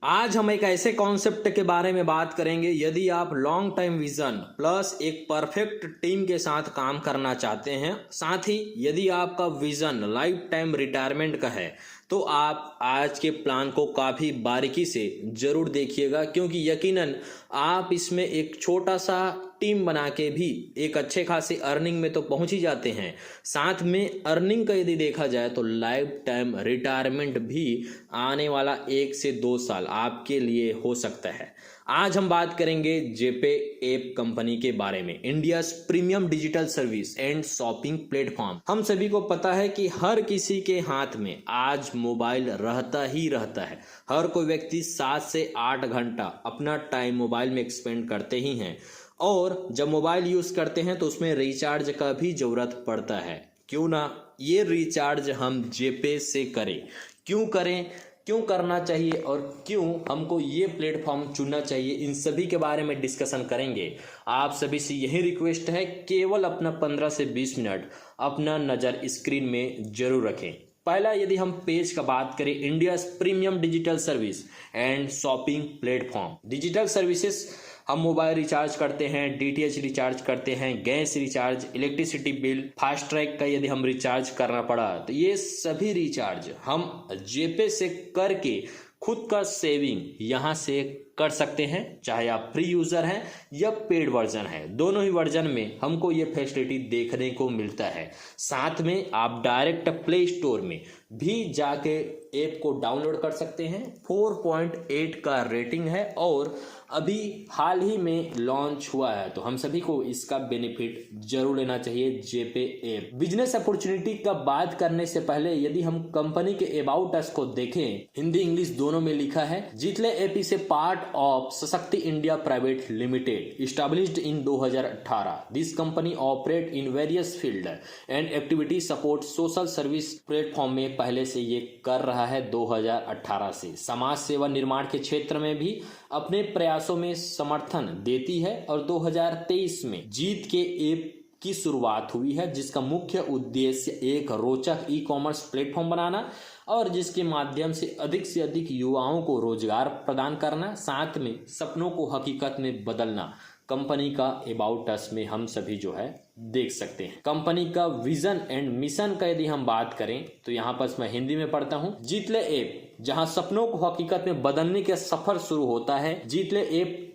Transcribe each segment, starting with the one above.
आज हम एक ऐसे कॉन्सेप्ट के बारे में बात करेंगे। यदि आप लॉन्ग टाइम विजन प्लस एक परफेक्ट टीम के साथ काम करना चाहते हैं, साथ ही यदि आपका विजन लाइफ टाइम रिटायरमेंट का है, तो आप आज के प्लान को काफ़ी बारीकी से ज़रूर देखिएगा, क्योंकि यकीनन आप इसमें एक छोटा सा टीम बना के भी एक अच्छे खासी अर्निंग में तो पहुंच ही जाते हैं। साथ में अर्निंग का यदि देखा जाए तो लाइफ टाइम रिटायरमेंट भी आने वाला 1 से 2 साल आपके लिए हो सकता है। आज हम बात करेंगे जेपे ऐप कंपनी के बारे में, India premium digital service and shopping platform. हम सभी को पता है कि हर किसी के हाथ में आज मोबाइल रहता ही रहता है। हर कोई व्यक्ति 7 से 8 घंटा अपना टाइम मोबाइल में एक्सपेंड करते ही हैं, और जब मोबाइल यूज़ करते हैं तो उसमें रिचार्ज का भी ज़रूरत पड़ता है। क्यों ना ये रिचार्ज हम जेपे से करें, क्यों करें, क्यों करना चाहिए और क्यों हमको ये प्लेटफॉर्म चुनना चाहिए, इन सभी के बारे में डिस्कशन करेंगे। आप सभी से यही रिक्वेस्ट है, केवल अपना 15 से 20 मिनट अपना नज़र स्क्रीन में जरूर रखें। पहला, यदि हम पेज का बात करें, India premium digital service and shopping platform. Digital services हम मोबाइल रिचार्ज करते हैं, डीटीएच रिचार्ज करते हैं, gas recharge, electricity bill, fast track का यदि हम रिचार्ज करना पड़ा तो ये सभी रिचार्ज हम जेपे से करके खुद का सेविंग यहाँ से कर सकते हैं। चाहे आप फ्री यूज़र हैं या पेड वर्जन है, दोनों ही वर्जन में हमको ये फैसिलिटी देखने को मिलता है। साथ में आप डायरेक्ट प्ले स्टोर में भी जाके ऐप को डाउनलोड कर सकते हैं। 4.8 का रेटिंग है और अभी हाल ही में लॉन्च हुआ है, तो हम सभी को इसका बेनिफिट जरूर लेना चाहिए जेपे ऐप। बिजनेस अपॉर्चुनिटी का बात करने से पहले यदि हम कंपनी के अबाउट अस को देखें, हिंदी इंग्लिश दोनों में लिखा है, जितले app is a part of Sashakti India private limited, established in 2018। This company operate in various field and activity support social service platform में पहले से ये कर रहा है 2018 से। समाज सेवा निर्माण के क्षेत्र में भी अपने प्रयासों में समर्थन देती है और 2023 में जीत के ऐप की शुरुआत हुई है, जिसका मुख्य उद्देश्य एक रोचक ई कॉमर्स प्लेटफॉर्म बनाना और जिसके माध्यम से अधिक युवाओं को रोजगार प्रदान करना, साथ में सपनों को हकीकत में बदलना। कंपनी का अबाउट अस में हम सभी जो है देख सकते हैं। कंपनी का विजन एंड मिशन का यदि हम बात करें तो यहाँ पर मैं हिंदी में पढ़ता हूँ। जीतले ऐप, जहाँ सपनों को हकीकत में बदलने का सफर शुरू होता है। जीतले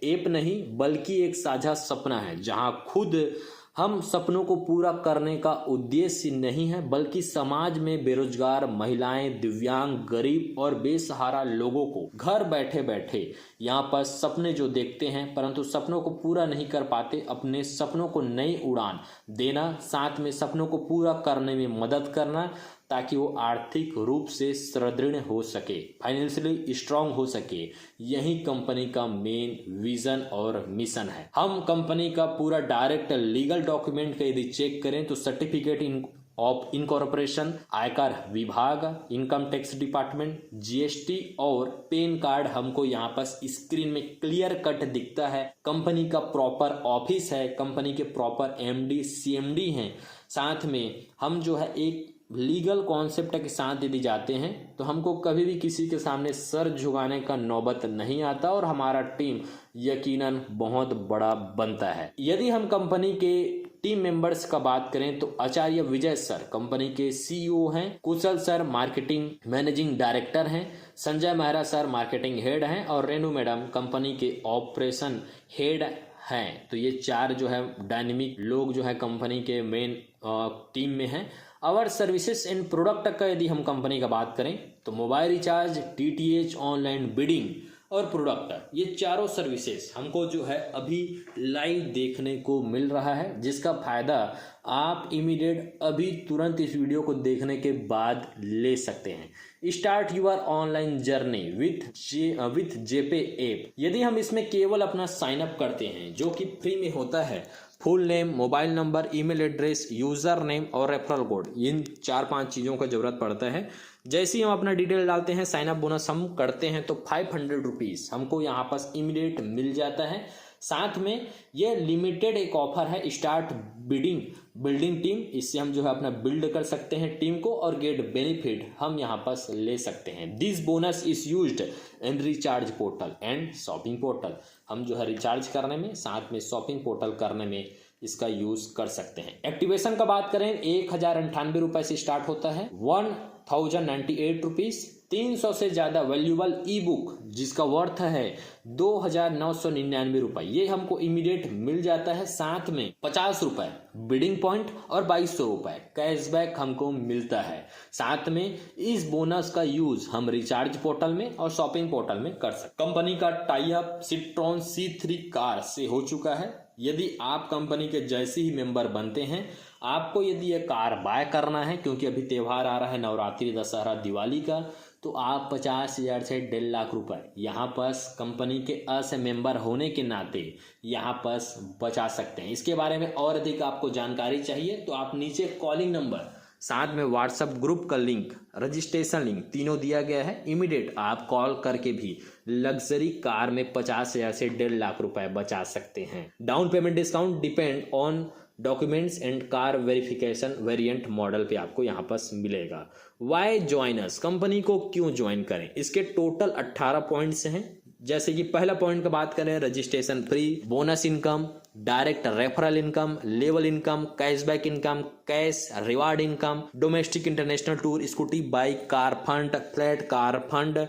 ऐप नहीं बल्कि एक साझा सपना है, जहाँ खुद हम सपनों को पूरा करने का उद्देश्य नहीं है, बल्कि समाज में बेरोजगार महिलाएं, दिव्यांग, गरीब और बेसहारा लोगों को घर बैठे बैठे यहाँ पर सपने जो देखते हैं परंतु सपनों को पूरा नहीं कर पाते, अपने सपनों को नई उड़ान देना, साथ में सपनों को पूरा करने में मदद करना, ताकि वो आर्थिक रूप से सुदृढ़ हो सके, फाइनेंशियली स्ट्रांग हो सके। यही कंपनी का मेन विजन और मिशन है। हम कंपनी का पूरा डायरेक्ट लीगल डॉक्यूमेंट का यदि चेक करें तो सर्टिफिकेट ऑफ इनकॉर्पोरेशन, आयकर विभाग, इनकम टैक्स डिपार्टमेंट, जीएसटी और पैन कार्ड हमको यहाँ पर स्क्रीन में क्लियर कट दिखता है। कंपनी का प्रॉपर ऑफिस है, कंपनी के प्रॉपर एमडी सीएमडी हैं। साथ में हम जो है एक लीगल कॉन्सेप्ट के साथ यदि जाते हैं तो हमको कभी भी किसी के सामने सर झुकाने का नौबत नहीं आता और हमारा टीम यकीनन बहुत बड़ा बनता है। यदि हम कंपनी के टीम मेंबर्स का बात करें तो आचार्य विजय सर कंपनी के सीईओ हैं, कुशल सर मार्केटिंग मैनेजिंग डायरेक्टर हैं, Sanjay Mehra sir marketing head हैं और रेनू मैडम कंपनी के ऑपरेशन हेड हैं। तो ये 4 जो है डायनेमिक लोग जो है कंपनी के मेन टीम में हैं। अवर सर्विसेज एंड प्रोडक्ट का यदि हम कंपनी का बात करें तो mobile recharge, DTH, online bidding और प्रोडक्ट, ये चारों सर्विसेज हमको जो है अभी लाइव देखने को मिल रहा है, जिसका फायदा आप इमीडिएट अभी तुरंत इस वीडियो को देखने के बाद ले सकते हैं। Start your online journey with JPay app. यदि हम इसमें केवल अपना साइन अप करते हैं, जो कि फ्री में होता है, full name, mobile number, email address, user name और रेफरल कोड, इन 4-5 चीज़ों का ज़रूरत पड़ता है। जैसे ही हम अपना डिटेल डालते हैं, साइन अप बोनस हम करते हैं तो 500 रुपीज़ हमको यहाँ पास इमीडिएट मिल जाता है। साथ में ये लिमिटेड एक ऑफर है स्टार्ट बिल्डिंग टीम, इससे हम जो है अपना बिल्ड कर सकते हैं टीम को और गेट बेनिफिट हम यहाँ पर ले सकते हैं। This bonus is used in recharge portal and shopping portal, हम जो है रिचार्ज करने में साथ में शॉपिंग पोर्टल करने में इसका यूज कर सकते हैं। एक्टिवेशन का बात करें 1098 रुपए से स्टार्ट होता है, 1098 रुपीज। 300 से ज्यादा वैल्यूबल ई बुक जिसका वर्थ है 2999 रुपए, ये हमको इमीडिएट मिल जाता है। साथ में 50 रुपए बिडिंग पॉइंट और 2200 रुपए कैशबैक हमको मिलता है। साथ में इस बोनस का यूज हम रिचार्ज पोर्टल में और शॉपिंग पोर्टल में कर सकते। कंपनी का tie up citron C3 car से हो चुका है। यदि आप कंपनी के जैसे ही मेंबर बनते हैं, आपको यदि ये कार बाय करना है, क्योंकि अभी त्यौहार आ रहा है नवरात्रि, दशहरा, दिवाली का, तो आप 50,000 से 1.5 लाख रुपए यहाँ पर कंपनी के अस मेंबर होने के नाते यहाँ पर बचा सकते हैं। इसके बारे में और अधिक आपको जानकारी चाहिए तो आप नीचे कॉलिंग नंबर साथ में व्हाट्सएप ग्रुप का लिंक, रजिस्ट्रेशन लिंक तीनों दिया गया है। इमीडिएट आप कॉल करके भी लग्जरी कार में 50,000 से 1.5 लाख रुपए बचा सकते हैं। Down payment discount depend on documents and car verification variant model पे आपको यहाँ पर मिलेगा। वाई ज्वाइनर्स, कंपनी को क्यों ज्वाइन करें, इसके टोटल 18 पॉइंट्स हैं। जैसे कि पहला पॉइंट का बात करें, registration free, bonus income, direct referral income, level income, cashback income, cash reward income, domestic international tour, scooty, bike, car fund, flat car fund,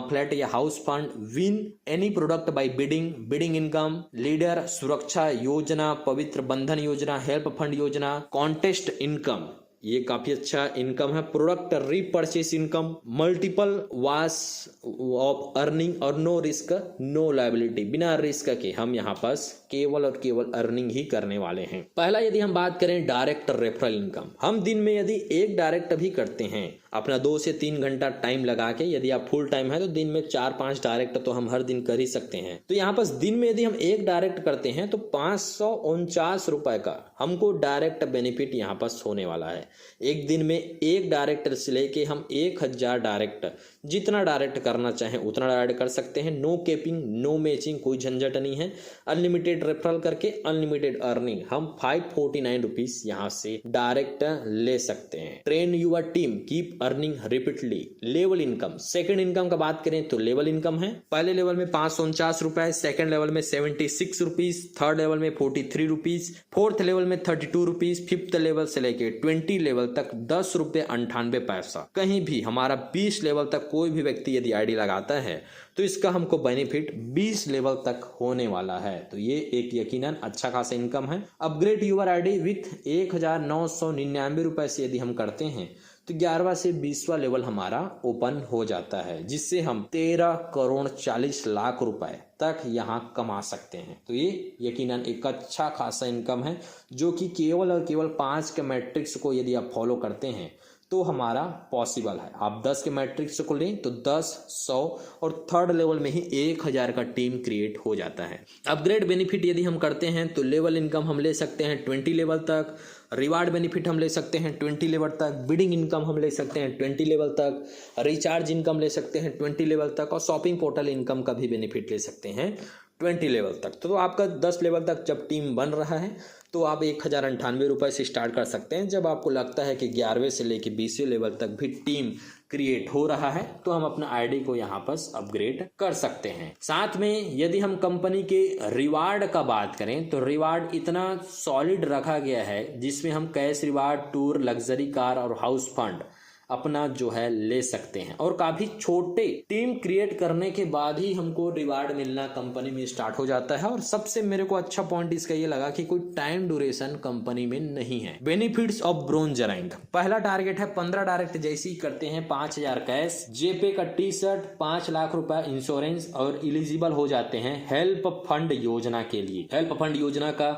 flat या house fund, win any product by bidding income, leader सुरक्षा योजना, पवित्र बंधन योजना, help fund योजना, contest income, ये काफी अच्छा इनकम है, product repurchase income, multiple ways of earning और नो रिस्क नो लायबिलिटी, बिना रिस्क के हम यहाँ पास केवल और केवल अर्निंग ही करने वाले हैं। पहला यदि हम बात करें डायरेक्ट रेफरल इनकम, हम दिन में यदि एक डायरेक्ट भी करते हैं अपना 2 से 3 घंटा टाइम लगा के, यदि आप फुल टाइम है तो दिन में 4-5 डायरेक्ट तो हम हर दिन कर ही सकते हैं। तो यहाँ पर दिन में यदि हम एक डायरेक्ट करते हैं तो 549 रुपए का हमको डायरेक्ट बेनिफिट यहाँ पर होने वाला है। एक दिन में एक डायरेक्ट से लेके हम 1000 डायरेक्ट, जितना डायरेक्ट करना चाहें उतना डायरेक्ट कर सकते हैं। नो केपिंग, नो मैचिंग, कोई झंझट नहीं है। अनलिमिटेड रेफरल करके अनलिमिटेड अर्निंग हम 549 रुपीज यहाँ से डायरेक्ट ले सकते हैं। Train your team, keep earning repeatedly. Level income, second income का बात करें तो लेवल इनकम है। पहले लेवल में 549 रुपए, सेकंड लेवल में 76 रुपीज, थर्ड लेवल में 43 रुपीज, फोर्थ लेवल में 32 रुपीज, फिफ्थ लेवल से लेके 20 लेवल तक 10 रुपए 98 पैसा। कहीं भी हमारा 20 लेवल तक कोई भी व्यक्ति यदि आईडी लगाता है तो इसका हमको बेनिफिट 20 लेवल तक होने वाला है। तो ये एक यकीनन अच्छा खासा इनकम है। अपग्रेड यूर आईडी विथ 1999 रुपए से यदि हम करते हैं तो 11वां से 20वां लेवल हमारा ओपन हो जाता है, जिससे हम 13 करोड़ 40 लाख रुपए तक यहाँ कमा सकते हैं। तो ये यकीनन एक अच्छा खासा इनकम है, जो कि केवल और केवल 5 के मैट्रिक्स को यदि आप फॉलो करते हैं तो हमारा पॉसिबल है। आप 10 के मैट्रिक्स को लें तो 10, 100 और थर्ड लेवल में ही 1000 का टीम क्रिएट हो जाता है। अपग्रेड बेनिफिट यदि हम करते हैं तो लेवल इनकम हम ले सकते हैं 20 लेवल तक, रिवार्ड बेनिफिट हम ले सकते हैं 20 लेवल तक, बिडिंग इनकम हम ले सकते हैं 20 लेवल तक, रिचार्ज इनकम ले सकते हैं 20 लेवल तक और शॉपिंग पोर्टल इनकम का भी बेनिफिट ले सकते हैं 20 लेवल तक। तो आपका 10 लेवल तक जब टीम बन रहा है तो आप 1098 रुपए से स्टार्ट कर सकते हैं। जब आपको लगता है कि 11वें से लेके 20वें लेवल तक भी टीम क्रिएट हो रहा है तो हम अपना आईडी को यहाँ पर अपग्रेड कर सकते हैं। साथ में यदि हम कंपनी के रिवार्ड का बात करें तो रिवार्ड इतना सॉलिड रखा गया है, जिसमें हम cash reward, tour, luxury car और हाउस फंड अपना जो है ले सकते हैं। और काफी छोटे टीम क्रिएट करने के बाद ही हमको रिवार्ड मिलना कंपनी में स्टार्ट हो जाता है। और सबसे मेरे को अच्छा पॉइंट इसका ये लगा कि कोई टाइम ड्यूरेशन कंपनी में नहीं है। बेनिफिट्स ऑफ ब्रोंज रैंक, पहला टारगेट है 15 डायरेक्ट जैसे ही करते हैं 5000 कैश, जेपे का टी शर्ट, 5 लाख रुपए इंश्योरेंस और एलिजिबल हो जाते हैं हेल्प फंड योजना के लिए। हेल्प फंड योजना का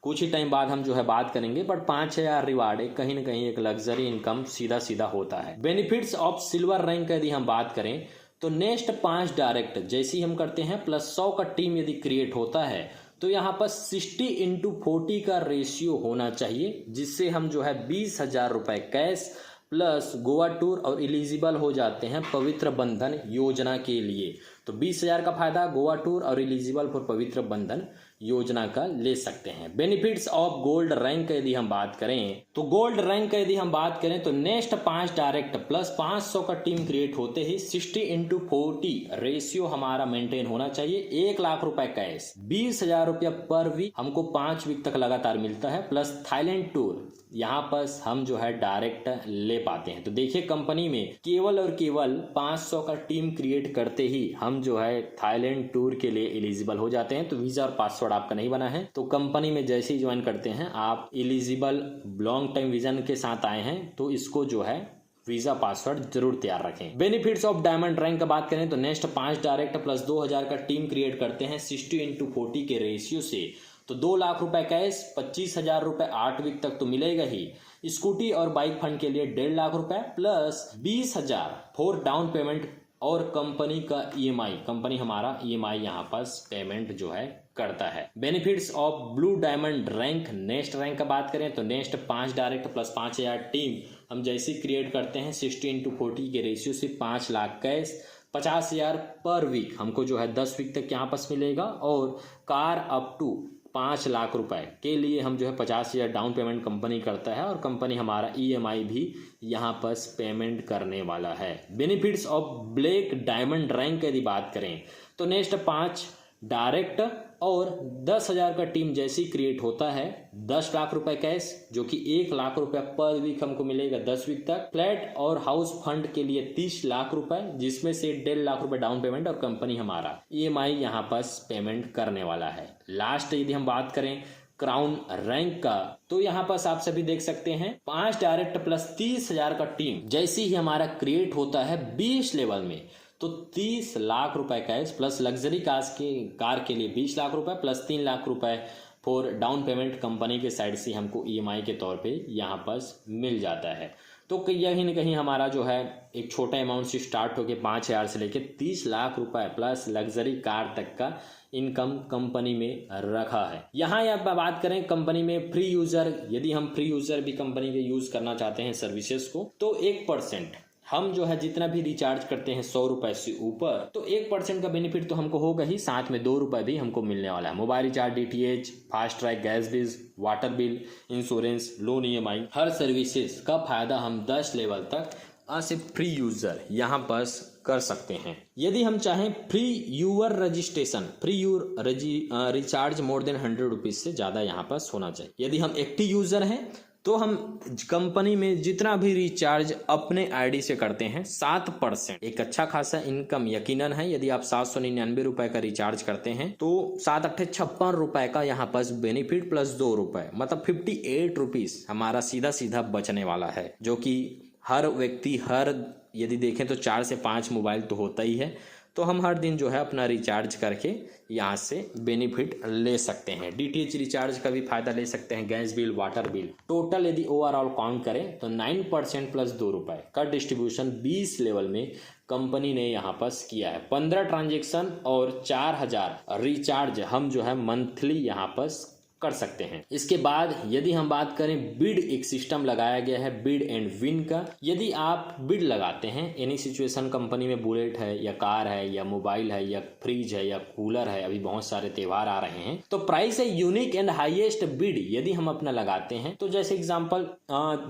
कुछ ही टाइम बाद हम जो है बात करेंगे, बट 5000 रिवार्ड कहीं ना कहीं एक लग्जरी इनकम सीधा सीधा होता है। बेनिफिट्स ऑफ सिल्वर रैंक यदि हम बात करें तो नेक्स्ट 5 डायरेक्ट जैसे ही हम करते हैं प्लस 100 का टीम यदि क्रिएट होता है तो यहाँ पर 60/40 का रेशियो होना चाहिए, जिससे हम जो है 20,000 रुपए कैश प्लस गोवा टूर और एलिजिबल हो जाते हैं पवित्र बंधन योजना के लिए। तो 20,000 का फायदा गोवा टूर और एलिजिबल फॉर पवित्र बंधन योजना का ले सकते हैं। बेनिफिट्स ऑफ गोल्ड रैंक का यदि हम बात करें तो गोल्ड रैंक का यदि हम बात करें तो नेक्स्ट 5 डायरेक्ट प्लस 500 का टीम क्रिएट होते ही 60/40 रेशियो हमारा मेंटेन होना चाहिए। 1 लाख रुपए कैश, 20,000 रुपया पर वीक हमको 5 वीक तक लगातार मिलता है, प्लस थाईलैंड टूर यहाँ पर हम जो है डायरेक्ट ले पाते हैं। तो देखिए कंपनी में केवल और केवल 500 का टीम क्रिएट करते ही हम जो है थाईलैंड टूर के लिए एलिजिबल हो जाते हैं। तो वीजा और पासवर्ड आपका नहीं बना है तो कंपनी में जैसे ही ज्वाइन करते हैं आप एलिजिबल लॉन्ग टाइम विजन के साथ आए हैं तो इसको जो है वीजा पासवर्ड जरूर तैयार रखें। बेनिफिट्स ऑफ डायमंड रैंक का बात करें तो नेक्स्ट 5 डायरेक्ट प्लस 2,000 का टीम क्रिएट करते हैं 60/40 के रेशियो से, तो 2 लाख रुपए कैश, 25,000 रुपए 8 वीक तक तो मिलेगा ही। स्कूटी और बाइक फंड के लिए 1.5 लाख रुपए प्लस 20,000 फॉर डाउन पेमेंट और कंपनी का ईएमआई, कंपनी हमारा ईएमआई यहाँ पर पेमेंट जो है करता है। Benefits of blue diamond rank next rank का बात करें तो नेक्स्ट 5 डायरेक्ट प्लस 5,000 टीम हम जैसे क्रिएट करते हैं 60/40 के रेशियो से 5 लाख कैश, 50,000 पर वीक हमको जो है 10 वीक तक यहाँ पास मिलेगा और कार अप टू 5 लाख रुपए के लिए हम जो है 50,000 डाउन पेमेंट कंपनी करता है और कंपनी हमारा ईएमआई भी यहाँ पर पेमेंट करने वाला है। Benefits of black diamond rank यदि बात करें तो नेक्स्ट 5 डायरेक्ट और 10,000 का टीम जैसी क्रिएट होता है 10 लाख रुपए कैश जो कि 1 लाख रुपए पर वीक हमको मिलेगा 10 वीक तक। फ्लैट और हाउस फंड के लिए 30 लाख रुपए जिसमें से 1.5 लाख रुपए डाउन पेमेंट और कंपनी हमारा ईएमआई यहाँ पर पेमेंट करने वाला है। लास्ट यदि हम बात करें क्राउन रैंक का तो यहाँ पर आप सभी देख सकते हैं 5 डायरेक्ट प्लस 30,000 का टीम जैसे ही हमारा क्रिएट होता है 20 लेवल में तो 30 लाख रुपए कैश प्लस लग्जरी कार के लिए 20 लाख रुपए प्लस 3 लाख रुपए फॉर डाउन पेमेंट कंपनी के साइड से हमको ईएमआई के तौर पे यहाँ पर मिल जाता है। तो कहीं न कहीं हमारा जो है एक छोटा अमाउंट से स्टार्ट होकर 5,000 से लेकर 30 लाख रुपए प्लस लग्जरी कार तक का इनकम कंपनी में रखा है। यहाँ आप बात करें कंपनी में फ्री यूजर, यदि हम फ्री यूजर भी कंपनी के यूज करना चाहते हैं सर्विसेज को तो 1% हम जो है जितना भी रिचार्ज करते हैं 100 रुपए से ऊपर तो 1% का बेनिफिट तो हमको होगा ही, साथ में 2 रुपए भी हमको मिलने वाला है। Mobile recharge, DTH, fast track, gas bill, water bill, insurance, loan, EMI, हर सर्विसेज का फायदा हम 10 लेवल तक सिर्फ फ्री यूजर यहाँ पर कर सकते हैं। यदि हम चाहें free your registration, free your recharge more than 100 rupees से ज्यादा यहाँ पर होना चाहिए। यदि हम एक्टिव यूजर हैं तो हम कंपनी में जितना भी रिचार्ज अपने आईडी से करते हैं 7% एक अच्छा खासा इनकम यकीनन है। यदि आप 799 रुपए का रिचार्ज करते हैं तो 7×8 = 56 रुपए का यहाँ पर बेनिफिट प्लस 2 रुपए मतलब 58 रुपीज हमारा सीधा सीधा बचने वाला है, जो कि हर व्यक्ति यदि देखें तो 4 से 5 मोबाइल तो होता ही है, तो हम हर दिन जो है अपना रिचार्ज करके यहाँ से बेनिफिट ले सकते हैं। डीटीएच रिचार्ज का भी फायदा ले सकते हैं, gas bill, water bill. Total यदि ओवरऑल काउंट करें तो 9% प्लस 2 रुपए का डिस्ट्रीब्यूशन 20 लेवल में कंपनी ने यहाँ पर किया है। 15 ट्रांजेक्शन और 4,000 रिचार्ज हम जो है मंथली यहाँ पर कर सकते हैं। इसके बाद यदि हम बात करें बिड, एक सिस्टम लगाया गया है बिड एंड विन का। यदि आप बिड लगाते हैं एनी सिचुएशन, कंपनी में बुलेट है या कार है या मोबाइल है या फ्रिज है या कूलर है, अभी बहुत सारे त्योहार आ रहे हैं, तो प्राइस है यूनिक एंड हाईएस्ट बिड यदि हम अपना लगाते हैं तो जैसे एग्जांपल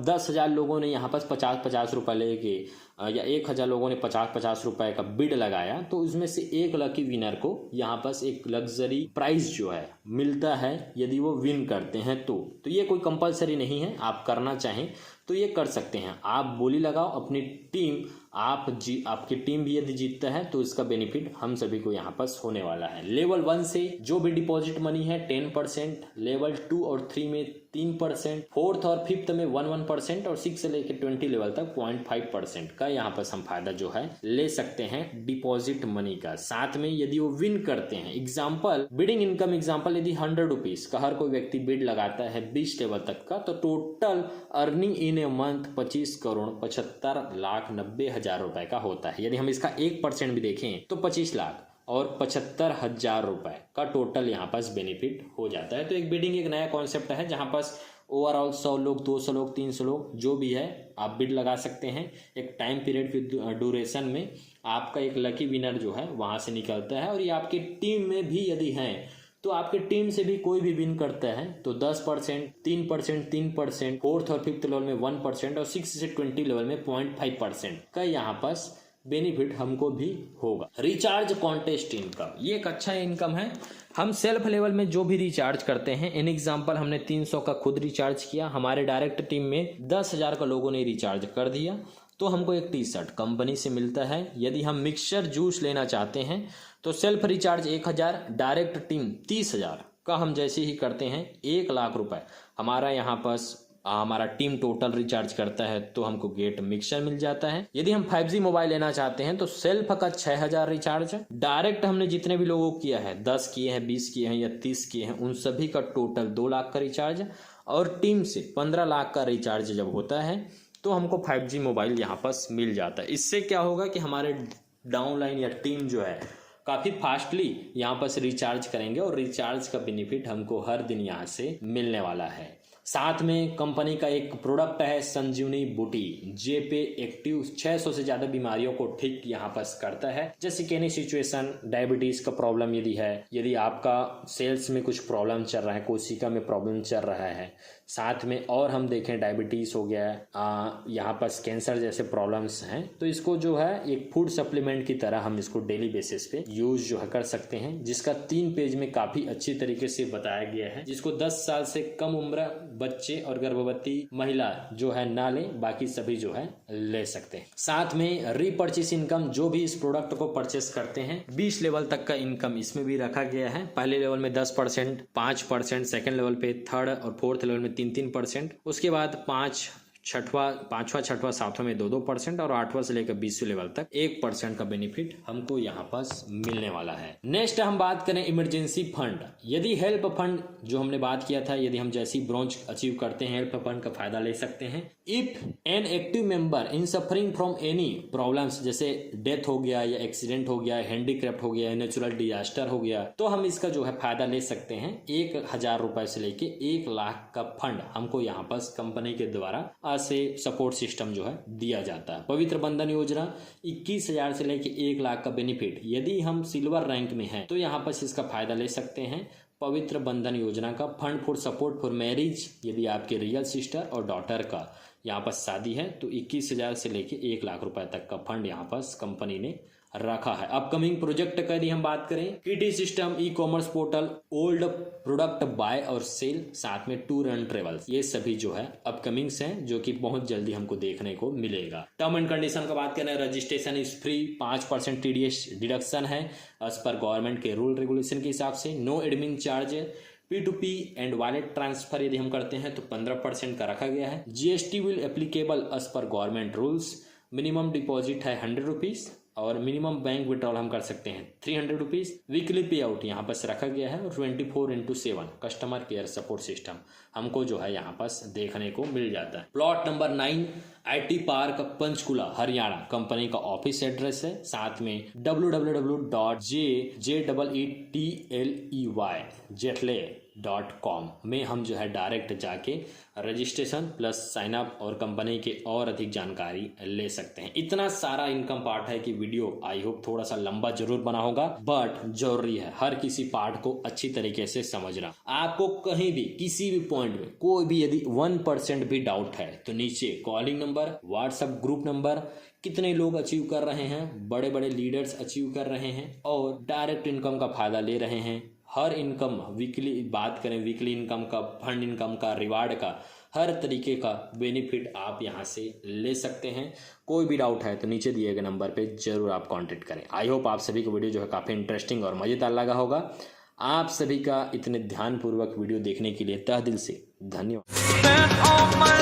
10,000 लोगों ने यहाँ पर 50-50 रुपए लेके या 1,000 लोगों ने 50-50 रुपए का बिड लगाया तो उसमें से एक लकी विनर को यहाँ पर एक लग्जरी प्राइस जो है मिलता है यदि वो विन करते हैं तो ये कोई कंपलसरी नहीं है, आप करना चाहें तो ये कर सकते हैं। आप बोली लगाओ अपनी टीम, आपकी टीम भी यदि जीतता है तो इसका बेनिफिट हम सभी को यहाँ पर होने वाला है। लेवल 1 से जो भी डिपॉजिट मनी है 10%, लेवल 2 और 3 में 3%, 4th और 5th में 1% और 6 से लेकर 20 लेवल तक 0.5% का यहाँ पर हम फायदा जो है ले सकते हैं डिपॉजिट मनी का। साथ में यदि वो विन करते हैं, एग्जाम्पल बिडिंग इनकम, एग्जाम्पल यदि 100 रुपीज का हर कोई व्यक्ति बिड लगाता है 20 लेवल तक का तो total earning in a month 25,75,90,000 रुपए का होता है। यदि हम इसका 1% भी देखें तो 25 लाख और 75,000 रुपए का टोटल यहाँ पास बेनिफिट हो जाता है। तो एक बिडिंग एक नया कॉन्सेप्ट है जहाँ पास ओवरऑल 100 लोग, 200 लोग, 300 लोग जो भी है आप बिड लगा सकते हैं। एक टाइम पीरियड की ड्यूरेशन में आपका एक लकी विनर जो है वहां से निकलता है और ये आपकी टीम में भी यदि है तो आपके टीम से भी कोई भी विन करता है तो 10%, 3%, 3%, फोर्थ और फिफ्थ लेवल में 1% और 6 से 20 लेवल में 0.5% का यहाँ पास बेनिफिट हमको भी होगा। रिचार्ज कॉन्टेस्ट इनकम, ये एक अच्छा इनकम है। हम सेल्फ लेवल में जो भी रिचार्ज करते हैं, इन एग्जांपल हमने 300 का खुद रिचार्ज किया, हमारे डायरेक्ट टीम में 10,000 का लोगों ने रिचार्ज कर दिया, तो हमको एक टी शर्ट कंपनी से मिलता है। यदि हम मिक्सचर जूस लेना चाहते हैं तो सेल्फ रिचार्ज 1,000, डायरेक्ट टीम 30,000 का हम जैसे ही करते हैं 1,00,000 रुपए हमारा यहाँ पास हमारा टीम टोटल रिचार्ज करता है तो हमको गेट मिक्सचर मिल जाता है। यदि हम 5G मोबाइल लेना चाहते हैं तो सेल्फ का 6,000 रिचार्ज है। डायरेक्ट हमने जितने भी लोगों को किया है, 10 किए हैं, 20 किए हैं या 30 किए हैं, उन सभी का टोटल 2,00,000 का रिचार्ज, और टीम से 15,00,000 का रिचार्ज जब होता है तो हमको 5G मोबाइल यहाँ पास मिल जाता है। इससे क्या होगा कि हमारे डाउनलाइन या टीम जो है काफ़ी फास्टली यहाँ पास रिचार्ज करेंगे और रिचार्ज का बेनिफिट हमको हर दिन यहाँ से मिलने वाला है। साथ में कंपनी का एक प्रोडक्ट है संजीवनी बूटी, जे पे एक्टिव 600 से ज़्यादा बीमारियों को ठीक यहाँ पास करता है। जैसे कि एनी सिचुएशन, डायबिटीज का प्रॉब्लम यदि है, यदि आपका सेल्स में कुछ प्रॉब्लम चल रहा है, कोशिका में प्रॉब्लम चल रहा है, साथ में और हम देखें डायबिटीज हो गया, यहाँ पास कैंसर जैसे प्रॉब्लम्स हैं, तो इसको जो है एक फूड सप्लीमेंट की तरह हम इसको डेली बेसिस पे यूज जो है कर सकते हैं, जिसका 3 पेज में काफ़ी अच्छी तरीके से बताया गया है, जिसको 10 साल से कम उम्र बच्चे और गर्भवती महिला जो है ना लें, बाकी सभी जो है ले सकते हैं। साथ में रीपर्चेस इनकम, जो भी इस प्रोडक्ट को परचेस करते हैं 20 लेवल तक का इनकम इसमें भी रखा गया है। पहले लेवल में 10%, 5%, सेकेंड लेवल पे 3rd और 4th लेवल में 3-3%, उसके बाद 5वां, 6वां, 7वां में 2-2% और 8वां से लेकर 20वें लेवल तक 1% का बेनिफिट हमको यहाँ पास मिलने वाला है। नेक्स्ट हम बात करें इमरजेंसी फंड। यदि हेल्प फंड जो हमने बात किया था, यदि हम जैसी ब्रोंज अचीव करते हैं हेल्प फंड का फायदा ले सकते हैं। If an active member in suffering from any problems, जैसे डेथ हो गया या एक्सीडेंट हो गया, हैंडीक्राफ्ट हो गया, नेचुरल डिजास्टर हो गया, तो हम इसका जो है फायदा ले सकते हैं। 1,000 रुपए से लेके 1,00,000 का फंड हमको यहाँ पास कंपनी के द्वारा से सपोर्ट सिस्टम जो है दिया जाता है। पवित्र बंधन योजना 21,000 से लेके 1,00,000 का बेनिफिट, यदि हम सिल्वर रैंक में हैं तो यहाँ पास इसका फायदा ले सकते हैं। पवित्र बंधन योजना का fund for support for marriage, यदि आपके रियल सिस्टर और डॉटर का यहाँ पास शादी है तो 21,000 से लेके 1,00,000 रुपए तक का फंड यहाँ पास कंपनी ने रखा है। अपकमिंग प्रोजेक्ट का यदि हम बात करें, kitty system, e commerce portal, old product buy और सेल, साथ में टूर एंड ट्रेवल्स, ये सभी जो है अपकमिंग्स हैं जो कि बहुत जल्दी हमको देखने को मिलेगा। टर्म एंड कंडीशन का बात करें, registration is free, 5% TDS deduction है एज पर गवर्नमेंट के रूल रेगुलेशन के हिसाब से, no admin charge, P2P and wallet transfer यदि हम करते हैं तो 15% का रखा गया है। GST will applicable as per government rules, minimum deposit है 100 रुपीज और मिनिमम बैंक विड्रॉल हम कर सकते हैं 300 रुपीज। वीकली पे आउट यहाँ पास रखा गया है और 24/7 कस्टमर केयर सपोर्ट सिस्टम हमको जो है यहाँ पास देखने को मिल जाता है। Plot number 9 IT park Panchkula Haryana company का ऑफिस एड्रेस है। साथ में www.jetley.com में हम जो है डायरेक्ट जाके रजिस्ट्रेशन प्लस साइन अप और कंपनी के और अधिक जानकारी ले सकते हैं। इतना सारा इनकम पार्ट है कि वीडियो आई होप थोड़ा सा लंबा जरूर बना होगा, बट जरूरी है हर किसी पार्ट को अच्छी तरीके से समझना। आपको कहीं भी किसी भी पॉइंट में कोई भी यदि 1% भी डाउट है तो नीचे calling number, WhatsApp group number, कितने लोग अचीव कर रहे हैं, बड़े बड़े लीडर्स अचीव कर रहे हैं और डायरेक्ट इनकम का फायदा ले रहे हैं। हर इनकम वीकली बात करें, वीकली इनकम का, फंड इनकम का, रिवार्ड का, हर तरीके का बेनिफिट आप यहां से ले सकते हैं। कोई भी डाउट है तो नीचे दिए गए नंबर पे जरूर आप कांटेक्ट करें। आई होप आप सभी को वीडियो जो है काफ़ी इंटरेस्टिंग और मज़ेदार लगा होगा। आप सभी का इतने ध्यानपूर्वक वीडियो देखने के लिए तहे दिल से धन्यवाद।